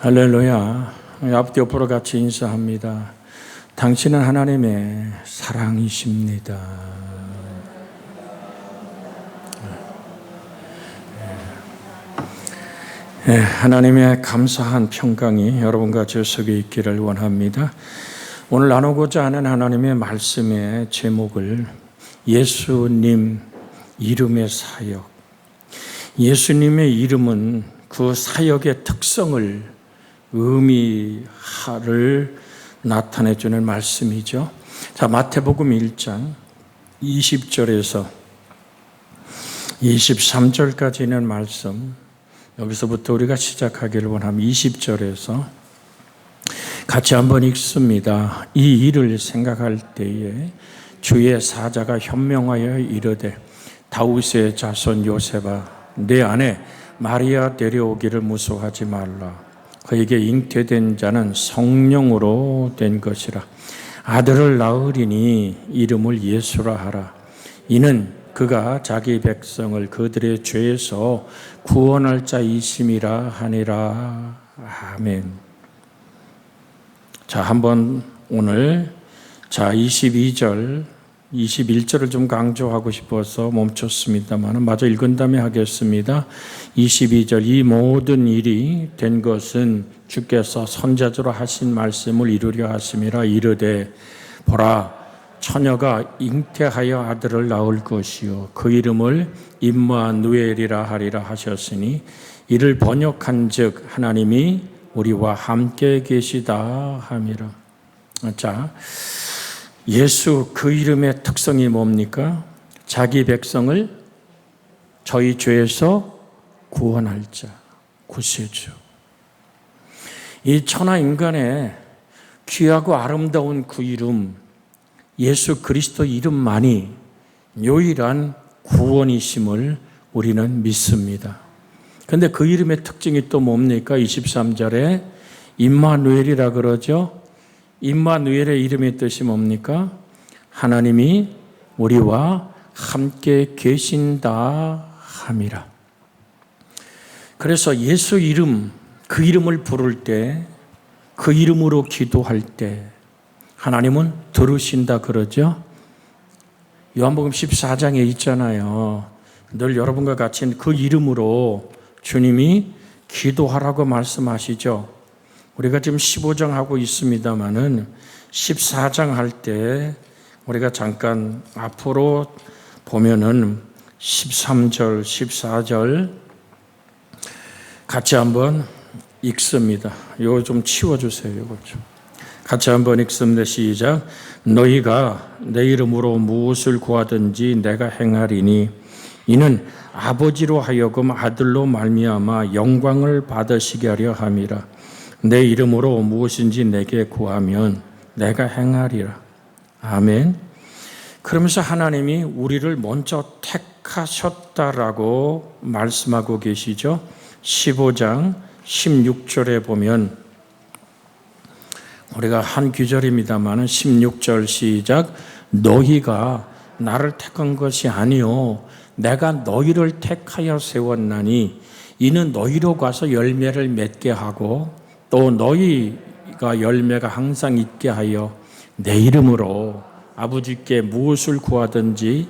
할렐루야. 앞뒤 옆으로 같이 인사합니다. 당신은 하나님의 사랑이십니다. 하나님의 감사한 평강이 여러분과 저 속에 있기를 원합니다. 오늘 나누고자 하는 하나님의 말씀의 제목을 예수님 이름의 사역. 예수님의 이름은 그 사역의 특성을 의미를 나타내주는 말씀이죠. 자, 마태복음 1장 20절에서 23절까지 있는 말씀, 여기서부터 우리가 시작하기를 원하면 20절에서 같이 한번 읽습니다. 이 일을 생각할 때에 주의 사자가 현명하여 이르되 다윗의 자손 요셉아, 내 아내 마리아 데려오기를 무서워하지 말라. 그에게 잉태된 자는 성령으로 된 것이라. 아들을 낳으리니 이름을 예수라 하라. 이는 그가 자기 백성을 그들의 죄에서 구원할 자이심이라 하니라. 아멘. 자, 한번 오늘 22절 21절을 좀 강조하고 싶어서 멈췄습니다만 마저 읽은 다음에 하겠습니다. 22절, 이 모든 일이 된 것은 주께서 선지자로 하신 말씀을 이루려 하심이라. 이르되 보라, 처녀가 잉태하여 아들을 낳을 것이요 그 이름을 임마누엘이라 하리라 하셨으니 이를 번역한즉 하나님이 우리와 함께 계시다 함이라. 자, 예수 그 이름의 특성이 뭡니까? 자기 백성을 저희 죄에서 구원할 자, 구세주. 이 천하 인간의 귀하고 아름다운 그 이름, 예수 그리스도 이름만이 유일한 구원이심을 우리는 믿습니다. 그런데 그 이름의 특징이 또 뭡니까? 23절에 임마누엘이라 그러죠. 임마누엘의 이름의 뜻이 뭡니까? 하나님이 우리와 함께 계신다 함이라. 그래서 예수 이름, 그 이름을 부를 때, 그 이름으로 기도할 때 하나님은 들으신다 그러죠. 요한복음 14장에 있잖아요. 늘 여러분과 같이 그 이름으로 주님이 기도하라고 말씀하시죠. 우리가 지금 15장 하고 있습니다만은 14장 할 때 우리가 잠깐 앞으로 보면은 13절, 14절 같이 한번 읽습니다. 이거 좀 치워주세요. 이거 좀. 같이 한번 읽습니다. 시작. 너희가 내 이름으로 무엇을 구하든지 내가 행하리니 이는 아버지로 하여금 아들로 말미암아 영광을 받으시게 하려 함이라. 내 이름으로 무엇인지 내게 구하면 내가 행하리라. 아멘. 그러면서 하나님이 우리를 먼저 택하셨다라고 말씀하고 계시죠. 15장 16절에 보면 우리가 한 구절입니다만 16절 시작. 너희가 나를 택한 것이 아니요 내가 너희를 택하여 세웠나니 이는 너희로 가서 열매를 맺게 하고 또 너희가 열매가 항상 있게 하여 내 이름으로 아버지께 무엇을 구하든지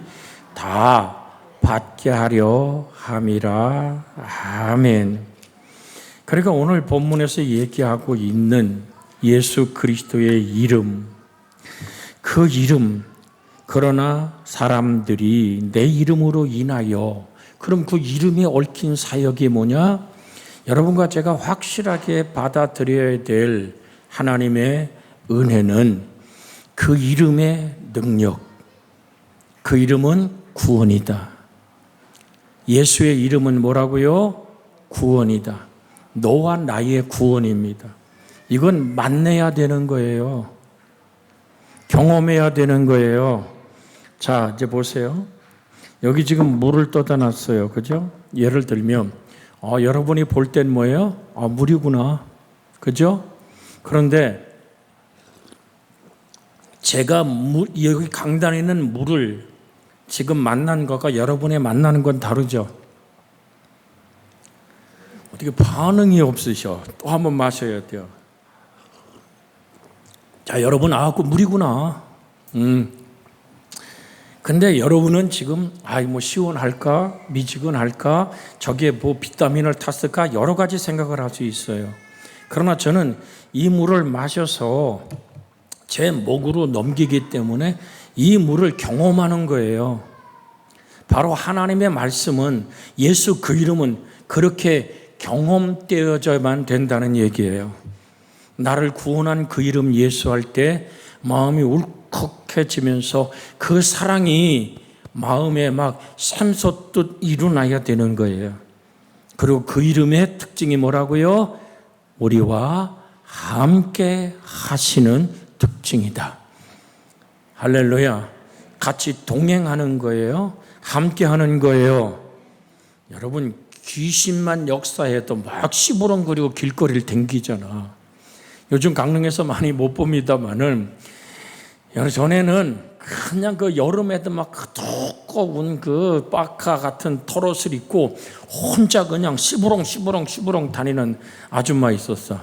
다 받게 하려 함이라. 아멘. 그러니까 오늘 본문에서 얘기하고 있는 예수 그리스도의 이름, 그 이름, 그러나 사람들이 내 이름으로 인하여, 그럼 그 이름에 얽힌 사역이 뭐냐? 여러분과 제가 확실하게 받아들여야 될 하나님의 은혜는 그 이름의 능력, 그 이름은 구원이다. 예수의 이름은 뭐라고요? 구원이다. 너와 나의 구원입니다. 이건 만나야 되는 거예요. 경험해야 되는 거예요. 자, 이제 보세요. 여기 지금 물을 떠다 놨어요. 그죠? 예를 들면 여러분이 볼 땐 뭐예요? 물이구나. 그죠? 그런데 제가 여기 강단에 있는 물을 지금 만난 것과 여러분의 만나는 건 다르죠? 어떻게 반응이 없으셔? 또 한 번 마셔야 돼요. 자, 여러분, 그 물이구나. 근데 여러분은 지금, 뭐 시원할까? 미지근할까? 저게 뭐 비타민을 탔을까? 여러 가지 생각을 할 수 있어요. 그러나 저는 이 물을 마셔서 제 목으로 넘기기 때문에 이 물을 경험하는 거예요. 바로 하나님의 말씀은, 예수 그 이름은 그렇게 경험되어져야만 된다는 얘기예요. 나를 구원한 그 이름 예수 할 때 마음이 울컥해지면서 그 사랑이 마음에 막 샘솟듯 일어나야 되는 거예요. 그리고 그 이름의 특징이 뭐라고요? 우리와 함께 하시는 특징이다. 할렐루야. 같이 동행하는 거예요. 함께 하는 거예요. 여러분, 귀신만 역사해도 막 시부렁거리고 길거리를 댕기잖아. 요즘 강릉에서 많이 못 봅니다만은, 전에는 그냥 그 여름에도 막 두꺼운 그 파카 같은 털옷을 입고 혼자 그냥 시부렁 다니는 아줌마 있었어.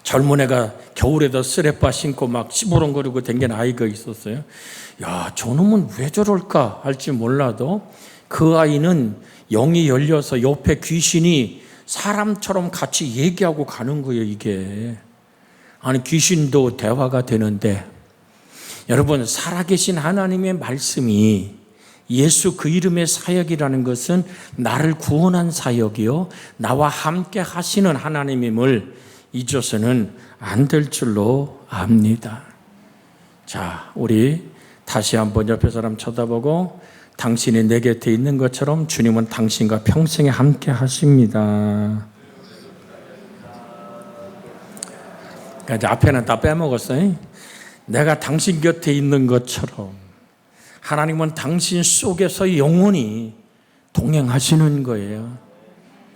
젊은 애가 겨울에도 쓰레빠 신고 막 시부렁거리고 댕기는 아이가 있었어요. 야, 저놈은 왜 저럴까 할지 몰라도 그 아이는 영이 열려서 옆에 귀신이 사람처럼 같이 얘기하고 가는 거예요, 이게. 아니, 귀신도 대화가 되는데, 여러분, 살아계신 하나님의 말씀이, 예수 그 이름의 사역이라는 것은 나를 구원한 사역이요, 나와 함께 하시는 하나님임을 잊어서는 안 될 줄로 압니다. 자, 우리 다시 한번 옆에 사람 쳐다보고, 당신이 내 곁에 있는 것처럼 주님은 당신과 평생에 함께 하십니다. 그러니까 이제 앞에는 다 빼먹었어요. 내가 당신 곁에 있는 것처럼 하나님은 당신 속에서 영원히 동행하시는 거예요.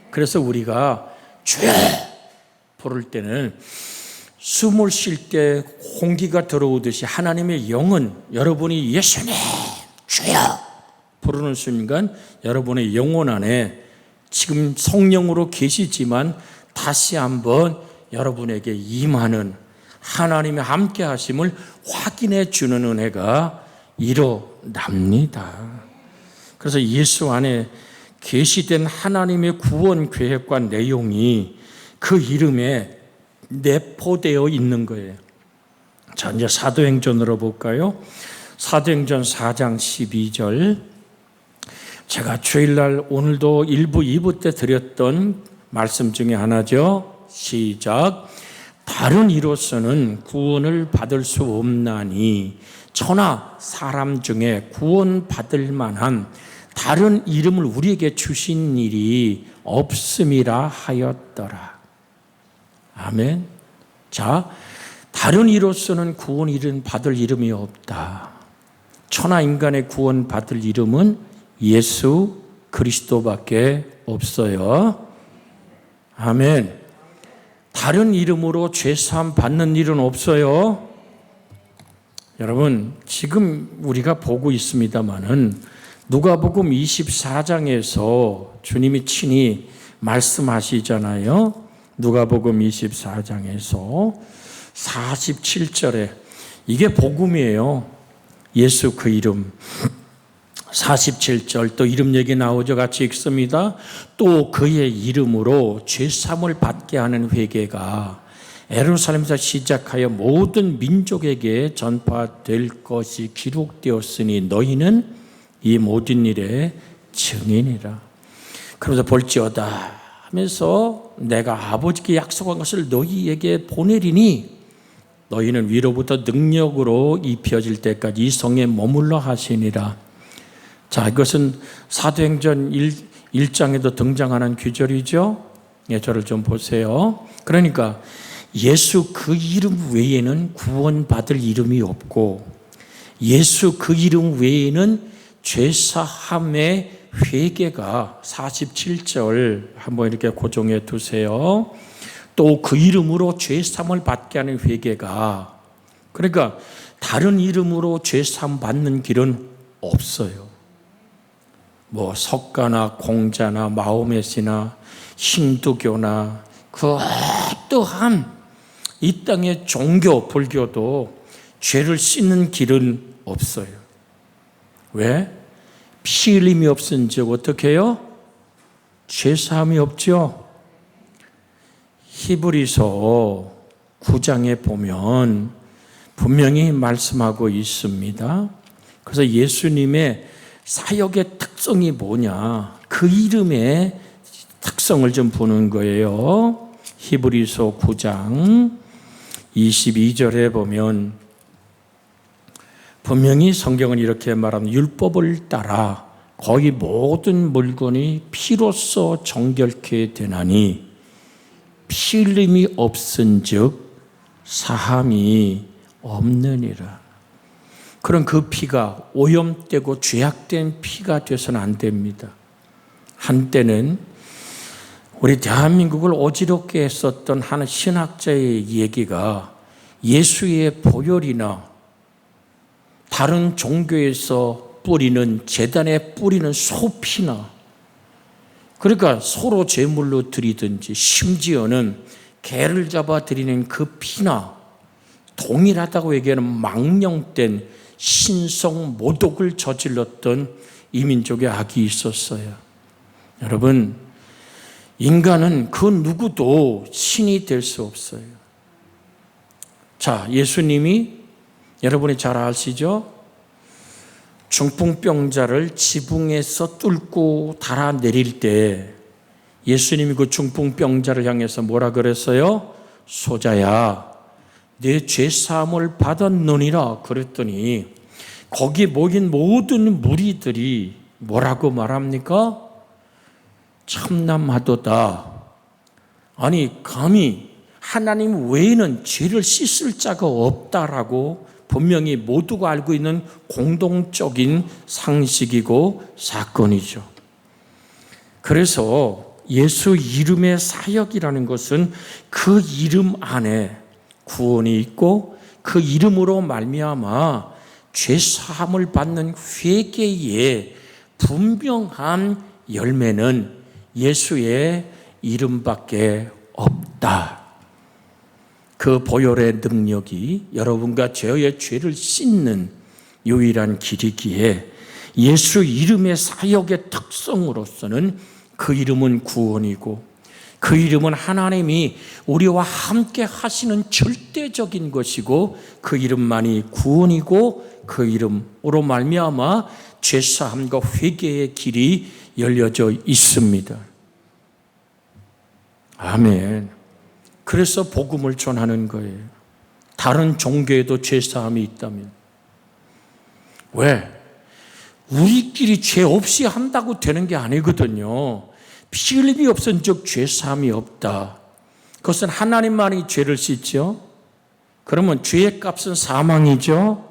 그래서 우리가 주여 부를 때는 숨을 쉴 때 공기가 들어오듯이 하나님의 영은 여러분이 예수님 주여 부르는 순간 여러분의 영혼 안에 지금 성령으로 계시지만 다시 한번 여러분에게 임하는 하나님의 함께 하심을 확인해 주는 은혜가 일어납니다. 그래서 예수 안에 계시된 하나님의 구원 계획과 내용이 그 이름에 내포되어 있는 거예요. 자, 이제 사도행전으로 볼까요? 사도행전 4장 12절. 제가 주일날 오늘도 1부, 2부 때 드렸던 말씀 중에 하나죠. 시작. 다른 이로서는 구원을 받을 수 없나니 천하 사람 중에 구원받을 만한 다른 이름을 우리에게 주신 일이 없음이라 하였더라. 아멘. 자, 다른 이로서는 구원 이름 받을 이름이 없다. 천하 인간의 구원 받을 이름은 예수 그리스도밖에 없어요. 아멘. 다른 이름으로 죄사함 받는 일은 없어요. 여러분, 지금 우리가 보고 있습니다마는 누가복음 24장에서 주님이 친히 말씀하시잖아요. 누가복음 24장에서 47절에 이게 복음이에요. 예수 그 이름. 47절 또 이름 얘기 나오죠. 같이 읽습니다. 또 그의 이름으로 죄사함을 받게 하는 회개가 예루살렘에서 시작하여 모든 민족에게 전파될 것이 기록되었으니 너희는 이 모든 일의 증인이라. 그러면서 볼지어다 하면서 내가 아버지께 약속한 것을 너희에게 보내리니 너희는 위로부터 능력으로 입혀질 때까지 이 성에 머물러 하시니라. 자, 이것은 사도행전 1장에도 등장하는 규절이죠. 예, 저를 좀 보세요. 그러니까 예수 그 이름 외에는 구원받을 이름이 없고 예수 그 이름 외에는 죄사함의 회개가 47절 한번 이렇게 고정해 두세요. 또 그 이름으로 죄사함을 받게 하는 회개가, 그러니까 다른 이름으로 죄사함 받는 길은 없어요. 뭐 석가나 공자나 마호메시나 힌두교나 그 어떠한 이 땅의 종교, 불교도 죄를 씻는 길은 없어요. 왜? 피 흘림이 없은즉 어떻게 해요? 죄사함이 없죠. 히브리서 9장에 보면 분명히 말씀하고 있습니다. 그래서 예수님의 사역의 특성이 뭐냐, 그 이름의 특성을 좀 보는 거예요. 히브리서 9장 22절에 보면 분명히 성경은 이렇게 말합니다. 율법을 따라 거의 모든 물건이 피로써 정결케 되나니 피 흘림이 없은즉 사함이 없느니라. 그런 그 피가 오염되고 죄악된 피가 돼서는 안 됩니다. 한때는 우리 대한민국을 어지럽게 했었던 한 신학자의 얘기가 예수의 보혈이나 다른 종교에서 뿌리는, 제단에 뿌리는 소피나, 그러니까 서로 제물로 드리든지 심지어는 개를 잡아 드리는 그 피나 동일하다고 얘기하는 망령된 신성 모독을 저질렀던 이민족의 악이 있었어요. 여러분, 인간은 그 누구도 신이 될 수 없어요. 자, 예수님이 여러분이 잘 아시죠? 중풍병자를 지붕에서 뚫고 달아내릴 때 예수님이 그 중풍병자를 향해서 뭐라 그랬어요? 소자야, 내 죄사함을 받았느니라 그랬더니 거기 모인 모든 무리들이 뭐라고 말합니까? 참남하도다. 아니, 감히 하나님 외에는 죄를 씻을 자가 없다라고 분명히 모두가 알고 있는 공동적인 상식이고 사건이죠. 그래서 예수 이름의 사역이라는 것은 그 이름 안에 구원이 있고 그 이름으로 말미암아 죄 사함을 받는 회개의 분명한 열매는 예수의 이름밖에 없다. 그 보혈의 능력이 여러분과 저의 죄를 씻는 유일한 길이기에 예수 이름의 사역의 특성으로서는 그 이름은 구원이고 그 이름은 하나님이 우리와 함께 하시는 절대적인 것이고 그 이름만이 구원이고 그 이름으로 말미암아 죄사함과 회개의 길이 열려져 있습니다. 아멘. 그래서 복음을 전하는 거예요. 다른 종교에도 죄사함이 있다면. 왜? 우리끼리 죄 없이 한다고 되는 게 아니거든요. 피 흘림이 없은즉 죄사함이 없다. 그것은 하나님만이 죄를 씻죠. 그러면 죄의 값은 사망이죠.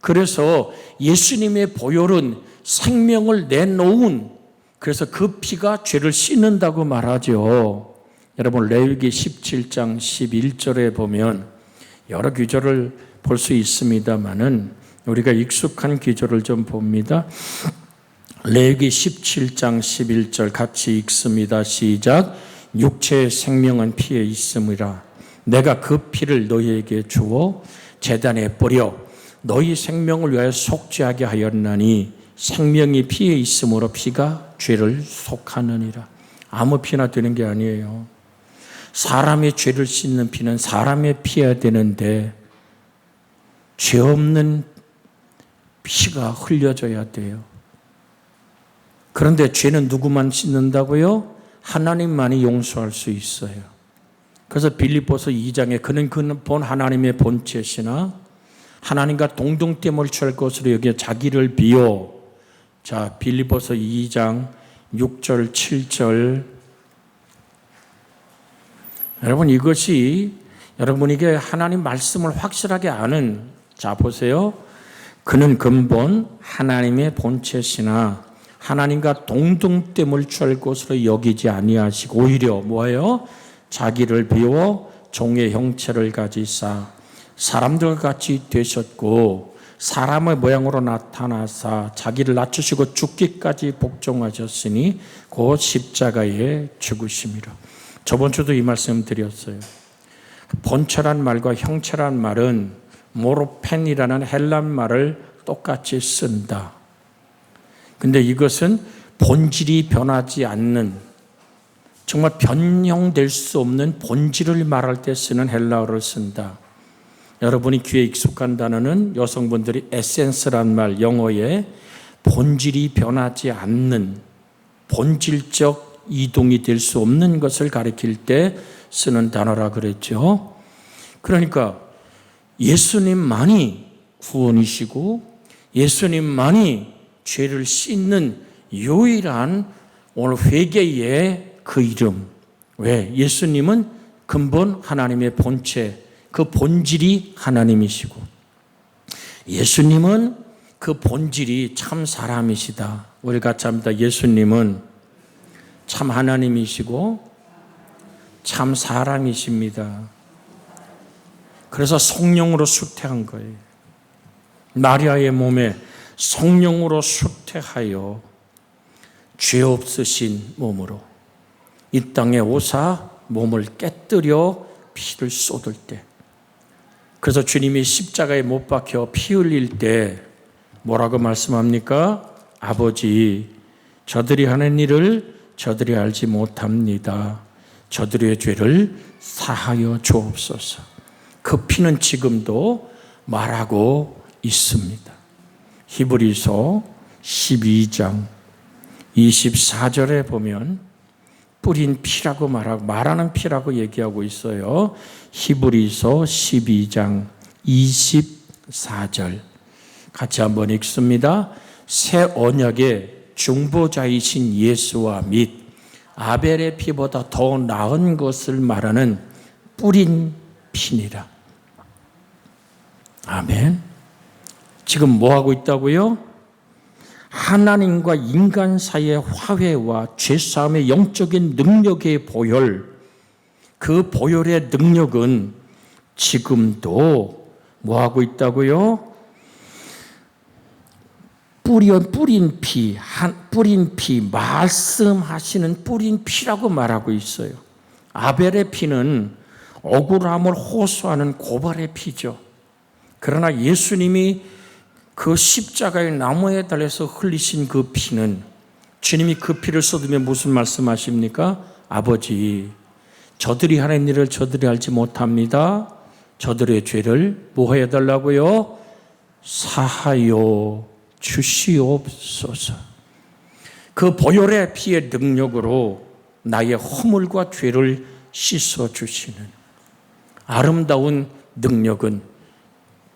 그래서 예수님의 보혈은 생명을 내놓은, 그래서 그 피가 죄를 씻는다고 말하죠. 여러분, 레위기 17장 11절에 보면 여러 구절을 볼 수 있습니다만은 우리가 익숙한 구절을 좀 봅니다. 레위기 17장 11절 같이 읽습니다. 시작. 육체의 생명은 피에 있음이라. 내가 그 피를 너희에게 주어 제단에 뿌려 너희 생명을 위하여 속죄하게 하였나니 생명이 피에 있으므로 피가 죄를 속하느니라. 아무 피나 되는 게 아니에요. 사람의 죄를 씻는 피는 사람의 피여야 되는데 죄 없는 피가 흘려져야 돼요. 그런데 죄는 누구만 씻는다고요? 하나님만이 용서할 수 있어요. 그래서 빌립보서 2장에 그는 본 하나님의 본체시나 하나님과 동등됨을 취할 것으로 여기에 자기를 비워. 자, 빌립보서 2장 6절 7절. 여러분, 이것이 여러분에게 하나님 말씀을 확실하게 아는, 자 보세요. 그는 근본 하나님의 본체시나 하나님과 동등됨을 취할 것으로 여기지 아니하시고 오히려 뭐예요? 자기를 비워 종의 형체를 가지사 사람들과 같이 되셨고 사람의 모양으로 나타나사 자기를 낮추시고 죽기까지 복종하셨으니 곧 십자가에 죽으심이라. 저번 주도 이 말씀 드렸어요. 본체란 말과 형체란 말은 모로펜이라는 헬란 말을 똑같이 쓴다. 근데 이것은 본질이 변하지 않는, 정말 변형될 수 없는 본질을 말할 때 쓰는 헬라어를 쓴다. 여러분이 귀에 익숙한 단어는 여성분들이 에센스란 말, 영어에 본질이 변하지 않는, 본질적 이동이 될 수 없는 것을 가리킬 때 쓰는 단어라 그랬죠. 그러니까 예수님만이 구원이시고 예수님만이 죄를 씻는 유일한 오늘 회개의 그 이름. 왜? 예수님은 근본 하나님의 본체, 그 본질이 하나님이시고 예수님은 그 본질이 참 사람이시다. 우리 같이 합니다. 예수님은 참 하나님이시고 참 사람이십니다. 그래서 성령으로 수태한 거예요. 마리아의 몸에 성령으로 수태하여 죄 없으신 몸으로 이 땅에 오사 몸을 깨뜨려 피를 쏟을 때, 그래서 주님이 십자가에 못 박혀 피 흘릴 때 뭐라고 말씀합니까? 아버지, 저들이 하는 일을 저들이 알지 못합니다. 저들의 죄를 사하여 주옵소서. 그 피는 지금도 말하고 있습니다. 히브리서 12장 24절에 보면 뿌린 피라고 말하는 피라고 얘기하고 있어요. 히브리서 12장 24절 같이 한번 읽습니다. 새 언약의 중보자이신 예수와 및 아벨의 피보다 더 나은 것을 말하는 뿌린 피니라. 아멘. 지금 뭐 하고 있다고요? 하나님과 인간 사이의 화해와 죄싸움의 영적인 능력의 보혈, 그 보혈의 능력은 지금도 뭐 하고 있다고요? 뿌린 피, 말씀하시는 뿌린 피라고 말하고 있어요. 아벨의 피는 억울함을 호소하는 고발의 피죠. 그러나 예수님이 그 십자가의 나무에 달려서 흘리신 그 피는, 주님이 그 피를 쏟으며 무슨 말씀하십니까? 아버지, 저들이 하는 일을 저들이 알지 못합니다. 저들의 죄를 뭐 해달라고요? 사하여 주시옵소서. 그 보혈의 피의 능력으로 나의 허물과 죄를 씻어주시는 아름다운 능력은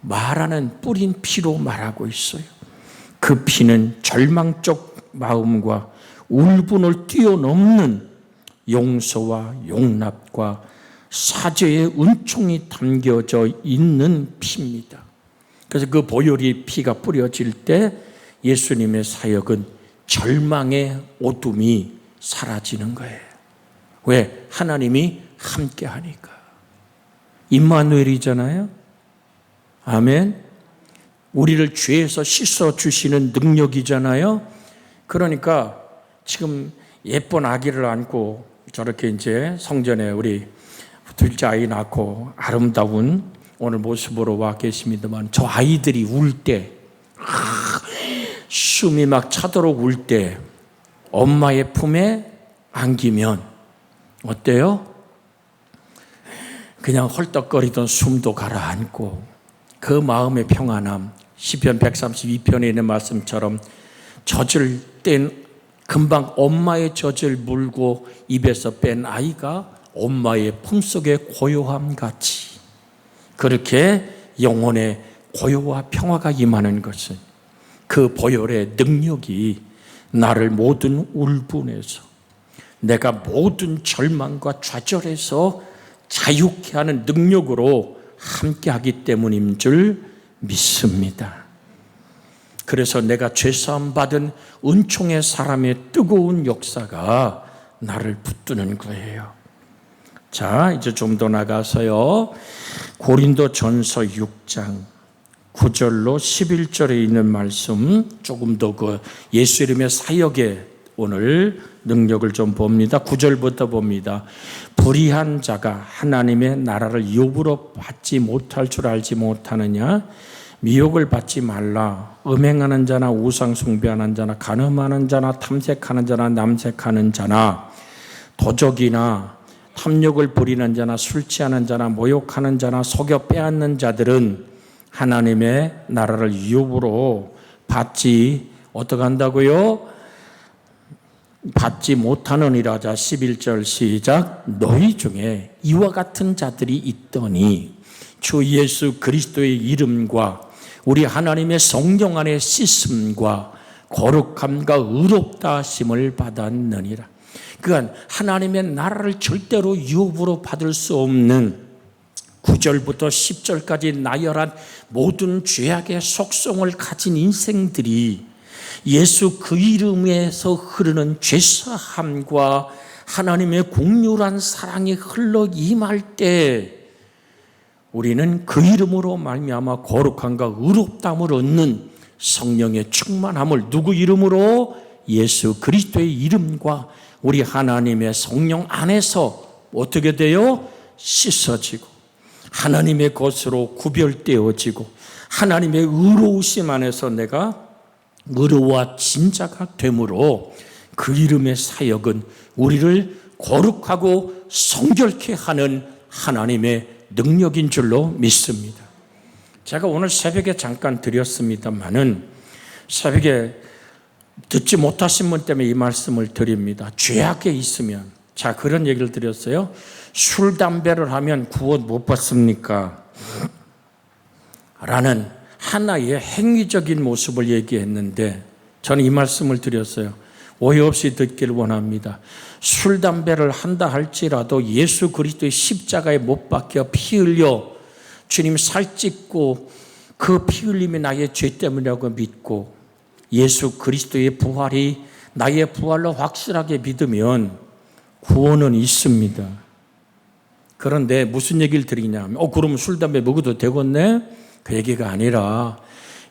말하는 뿌린 피로 말하고 있어요. 그 피는 절망적 마음과 울분을 뛰어넘는 용서와 용납과 사죄의 은총이 담겨져 있는 피입니다. 그래서 그 보혈의 피가 뿌려질 때 예수님의 사역은 절망의 어둠이 사라지는 거예요. 왜? 하나님이 함께 하니까. 임마누엘이잖아요. 아멘. 우리를 죄에서 씻어주시는 능력이잖아요. 그러니까 지금 예쁜 아기를 안고 저렇게 이제 성전에 우리 둘째 아이 낳고 아름다운 오늘 모습으로 와 계십니다만, 저 아이들이 울 때, 숨이 막 차도록 울 때 엄마의 품에 안기면 어때요? 그냥 헐떡거리던 숨도 가라앉고 그 마음의 평안함, 시편 132편에 있는 말씀처럼 젖을 뗀 금방 엄마의 젖을 물고 입에서 뺀 아이가 엄마의 품속의 고요함 같이, 그렇게 영혼의 고요와 평화가 임하는 것은 그 보혈의 능력이 나를 모든 울분에서, 내가 모든 절망과 좌절에서 자유케 하는 능력으로 함께하기 때문인 줄 믿습니다. 그래서 내가 죄사함 받은 은총의 사람의 뜨거운 역사가 나를 붙드는 거예요. 자, 이제 좀 더 나가서요. 고린도전서 6장 9절로 11절에 있는 말씀, 조금 더 그 예수 이름의 사역에 오늘 능력을 좀 봅니다. 9절부터 봅니다. 불의한 자가 하나님의 나라를 유업으로 받지 못할 줄 알지 못하느냐? 미혹을 받지 말라. 음행하는 자나 우상 숭배하는 자나 간음하는 자나 탐색하는 자나 남색하는 자나 도적이나 탐욕을 부리는 자나 술 취하는 자나 모욕하는 자나 속여 빼앗는 자들은 하나님의 나라를 유업으로 받지 어떻게 한다고요? 받지 못하느니라. 자, 11절 시작. 너희 중에 이와 같은 자들이 있더니 주 예수 그리스도의 이름과 우리 하나님의 성령 안에 씻음과 거룩함과 의롭다 하심을 받았느니라. 그건 하나님의 나라를 절대로 유업으로 받을 수 없는 9절부터 10절까지 나열한 모든 죄악의 속성을 가진 인생들이 예수 그 이름에서 흐르는 죄사함과 하나님의 공률한 사랑이 흘러 임할 때 우리는 그 이름으로 말미암아 거룩함과 의롭다함을 얻는 성령의 충만함을 누구 이름으로? 예수 그리스도의 이름과 우리 하나님의 성령 안에서 어떻게 돼요? 씻어지고 하나님의 것으로 구별되어지고 하나님의 의로우심 안에서 내가 의로워진 자가 되므로 그 이름의 사역은 우리를 거룩하고 성결케 하는 하나님의 능력인 줄로 믿습니다. 제가 오늘 새벽에 잠깐 드렸습니다만은 새벽에 듣지 못하신 분 때문에 이 말씀을 드립니다. 죄악에 있으면, 자, 그런 얘기를 드렸어요. 술, 담배를 하면 구원 못 받습니까? 라는 하나의 행위적인 모습을 얘기했는데 저는 이 말씀을 드렸어요. 오해 없이 듣기를 원합니다. 술, 담배를 한다 할지라도 예수 그리스도의 십자가에 못 박혀 피 흘려 주님 살찢고 그 피 흘림이 나의 죄 때문이라고 믿고 예수 그리스도의 부활이 나의 부활로 확실하게 믿으면 구원은 있습니다. 그런데 무슨 얘기를 드리냐면 그러면 술, 담배 먹어도 되겠네? 그 얘기가 아니라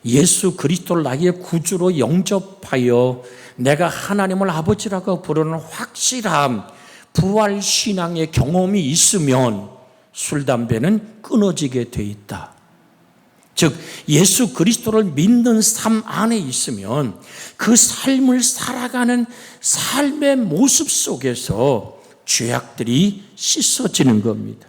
예수 그리스도를 나의 구주로 영접하여 내가 하나님을 아버지라고 부르는 확실한 부활 신앙의 경험이 있으면 술, 담배는 끊어지게 돼 있다. 즉 예수 그리스도를 믿는 삶 안에 있으면 그 삶을 살아가는 삶의 모습 속에서 죄악들이 씻어지는 겁니다.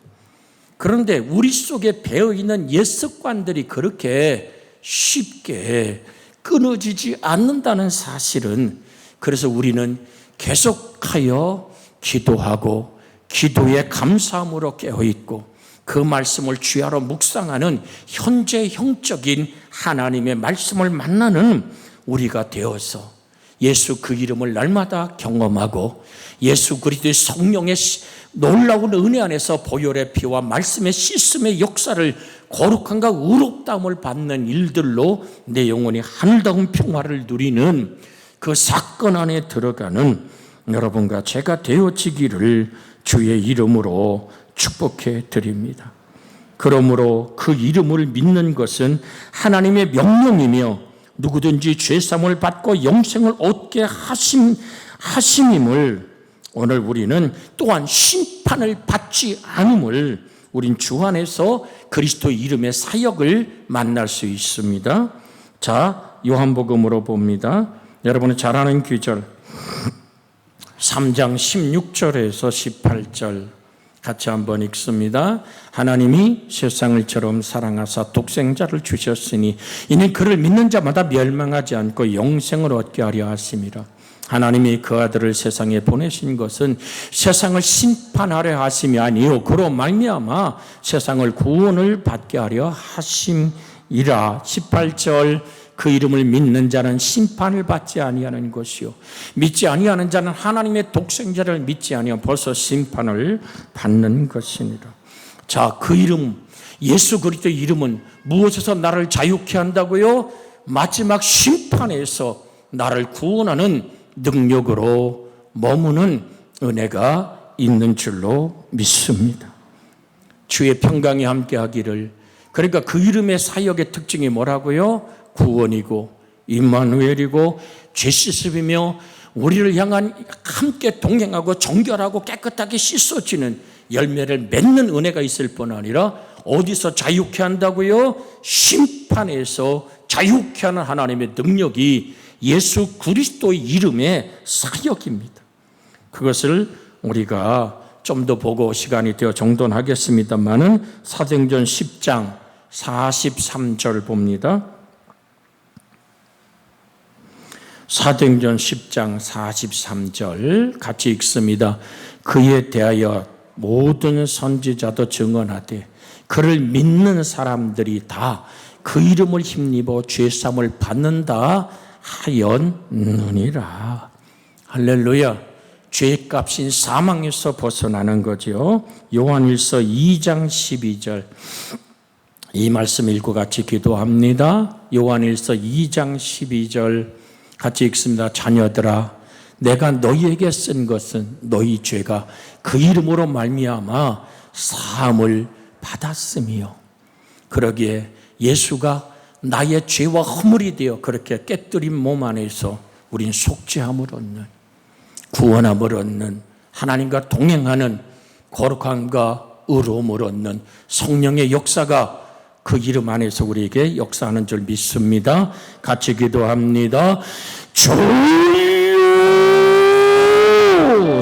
그런데 우리 속에 배어있는 옛 습관들이 그렇게 쉽게 끊어지지 않는다는 사실은 그래서 우리는 계속하여 기도하고 기도에 감사함으로 깨어있고 그 말씀을 주야로 묵상하는 현재 형적인 하나님의 말씀을 만나는 우리가 되어서 예수 그 이름을 날마다 경험하고 예수 그리스도의 성령의 놀라운 은혜 안에서 보혈의 피와 말씀의 씻음의 역사를 거룩함과 의롭다함을 받는 일들로 내 영혼이 하늘다운 평화를 누리는 그 사건 안에 들어가는 여러분과 제가 되어지기를 주의 이름으로 축복해 드립니다. 그러므로 그 이름을 믿는 것은 하나님의 명령이며 누구든지 죄사함을 받고 영생을 얻게 하심임을 오늘 우리는 또한 심판을 받지 않음을 우린 주 안에서 그리스도 이름의 사역을 만날 수 있습니다. 자, 요한복음으로 봅니다. 여러분은 잘 아는 구절 3장 16절에서 18절 같이 한번 읽습니다. 하나님이 세상을 처럼 사랑하사 독생자를 주셨으니 이는 그를 믿는 자마다 멸망하지 않고 영생을 얻게 하려 하심이라. 하나님이 그 아들을 세상에 보내신 것은 세상을 심판하려 하심이 아니요 그로 말미암아 세상을 구원을 받게 하려 하심이라. 18절 그 이름을 믿는 자는 심판을 받지 아니하는 것이요 믿지 아니하는 자는 하나님의 독생자를 믿지 아니하면 벌써 심판을 받는 것이니라. 자, 그 이름 예수 그리스도의 이름은 무엇에서 나를 자유케 한다고요? 마지막 심판에서 나를 구원하는 능력으로 머무는 은혜가 있는 줄로 믿습니다. 주의 평강이 함께 하기를. 그러니까 그 이름의 사역의 특징이 뭐라고요? 구원이고 임마누엘이고 죄 씻음이며 우리를 향한 함께 동행하고 정결하고 깨끗하게 씻어지는 열매를 맺는 은혜가 있을 뿐 아니라 어디서 자유케 한다고요? 심판에서 자유케 하는 하나님의 능력이 예수 그리스도의 이름의 사역입니다. 그것을 우리가 좀 더 보고 시간이 되어 정돈하겠습니다만은 사도행전 10장 43절 봅니다. 사도행전 10장 43절 같이 읽습니다. 그에 대하여 모든 선지자도 증언하되 그를 믿는 사람들이 다 그 이름을 힘입어 죄사함을 받는다 하였느니라. 할렐루야. 죄값인 사망에서 벗어나는 거죠. 요한일서 2장 12절 이 말씀 읽고 같이 기도합니다. 요한일서 2장 12절 같이 읽습니다. 자녀들아, 내가 너희에게 쓴 것은 너희 죄가 그 이름으로 말미암아 사함을 받았으며, 그러기에 예수가 나의 죄와 허물이 되어 그렇게 깨뜨린 몸 안에서 우린 속죄함을 얻는, 구원함을 얻는, 하나님과 동행하는 거룩함과 의로움을 얻는 성령의 역사가 그 이름 안에서 우리에게 역사하는 줄 믿습니다. 같이 기도합니다. 주여,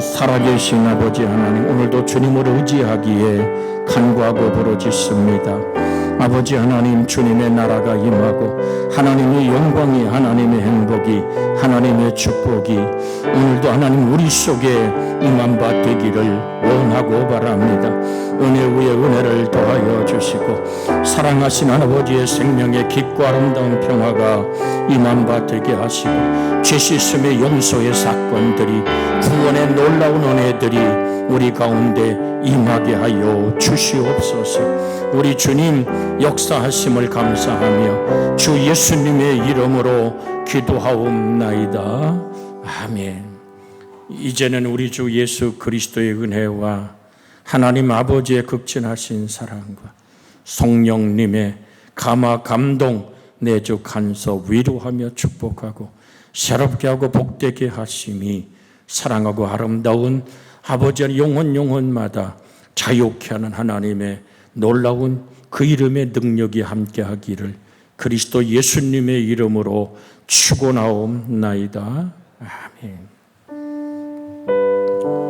살아계신 아버지 하나님, 오늘도 주님을 의지하기에 간구하고 부르짖습니다. 아버지 하나님, 주님의 나라가 임하고 하나님의 영광이, 하나님의 행복이, 하나님의 축복이 오늘도 하나님 우리 속에 임한 바 되기를 원하고 바랍니다. 은혜 위에 은혜를 더하여 주시고 사랑하신 아버지의 생명의 깊고 아름다운 평화가 임한 바 되게 하시고 죄 씻음의 용서의 사건들이, 구원의 놀라운 은혜들이 우리 가운데 임하게 하여 주시옵소서. 우리 주님 역사하심을 감사하며 주 예수님의 이름으로 기도하옵나이다. 아멘. 이제는 우리 주 예수 그리스도의 은혜와 하나님 아버지의 극진하신 사랑과 성령님의 감화 감동 내주 간섭 위로하며 축복하고 새롭게 하고 복되게 하심이 사랑하고 아름다운 아버지의 영혼마다 자유케 하는 하나님의 놀라운 그 이름의 능력이 함께 하기를 그리스도 예수님의 이름으로 축원하옵나이다. 아멘.